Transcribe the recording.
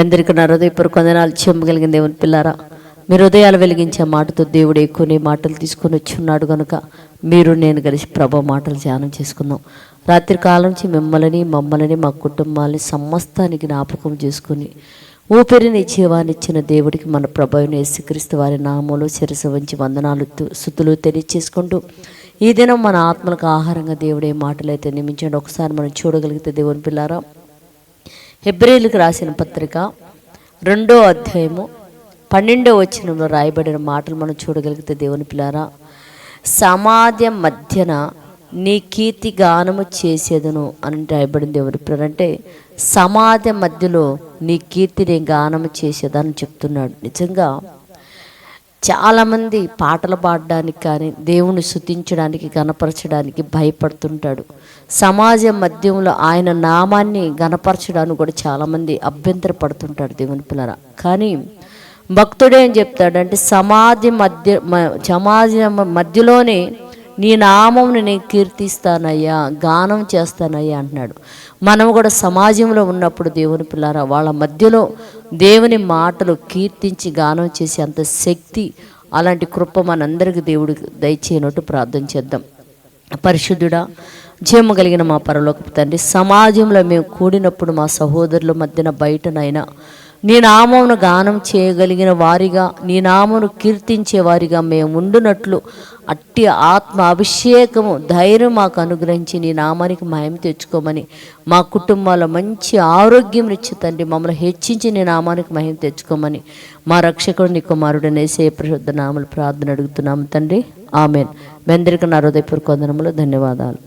అందరికీ నా హృదయపూర్వక వందనాలు. చెమ్మగలిగిన దేవుని పిల్లారా, మీరు హృదయాలు వెలిగించే మాటతో దేవుడు ఎక్కువ మాటలు తీసుకొని వచ్చున్నాడు కనుక మీరు నేను కలిసి ప్రభు మాటలు ధ్యానం చేసుకుందాం. రాత్రి కాలం నుంచి మమ్మల్ని మా కుటుంబాలని సమస్తానికి జ్ఞాపకం చేసుకుని ఊపిరిని జీవాన్ని ఇచ్చిన దేవుడికి మన ప్రభువైన యేసుక్రీస్తు వారి నామములో శిరస్సు వంచి వందనాలు స్తుతులు తెలియచేసుకుంటూ ఈ దినం మన ఆత్మలకు ఆహారంగా దేవుడే మాటలైతే నియమించండి. ఒకసారి మనం చూడగలిగితే దేవుని పిల్లారా, హెబ్రీయులకు రాసిన పత్రిక 2వ అధ్యాయము 12వ వచనంలో రాయబడిన మాటలు మనం చూడగలిగితే దేవుని పిల్లారా, సమాజ మధ్యన నీ కీర్తి గానము చేసేదను అని రాయబడింది. దేవుని పిల్లారా, అంటే సమాజ మధ్యలో నీ కీర్తిని గానము చేసేదని చెప్తున్నాడు. నిజంగా చాలామంది పాటలు పాడడానికి కానీ దేవుని స్తుతించడానికి గణపరచడానికి భయపడుతుంటాడు. సమాజ మధ్యంలో ఆయన నామాన్ని గణపరచడానికి కూడా చాలామంది అభ్యంతర పడుతుంటాడు దేవుని పిల్లరా. కానీ భక్తుడేం చెప్తాడంటే సమాజ మధ్యలోనే నీ నామమును నేను కీర్తిస్తానయ్యా, గానం చేస్తానయ్యా అంటున్నాడు. మనం కూడా సమాజంలో ఉన్నప్పుడు దేవుని పిల్లారా, వాళ్ళ మధ్యలో దేవుని మాటలు కీర్తించి గానం చేసే అంత శక్తి, అలాంటి కృప మనందరికీ దేవుడు దయచేయనట్టు ప్రార్థన చేద్దాం. పరిశుద్ధుడా, జీవము కలిగిన మా పరలోకపు తండ్రి, సమాజంలో మేము కూడినప్పుడు మా సహోదరుల మధ్యన బయటనైనా నీ నామమును గానం చేయగలిగిన వారిగా, నీ నామమును కీర్తించే వారిగా మేము ఉండునట్లు అట్టి ఆత్మ అభిషేకము ధైర్యం మాకు అనుగ్రహించి నీ నామానికి మహిమ తెచ్చుకోమని, మా కుటుంబాల్లో మంచి ఆరోగ్యం ఇచ్చి తండ్రి మమ్మల్ని హెచ్చించి నీ నామానికి మహిమ తెచ్చుకోమని మా రక్షకుడు నీ కుమారుడు యేసయ్య పరిశుద్ధ నామములో ప్రార్థన అడుగుతున్నాము తండ్రి, ఆమెన్. మీ అందరికీ నా హృదయపూర్వక వందనములు, ధన్యవాదాలు.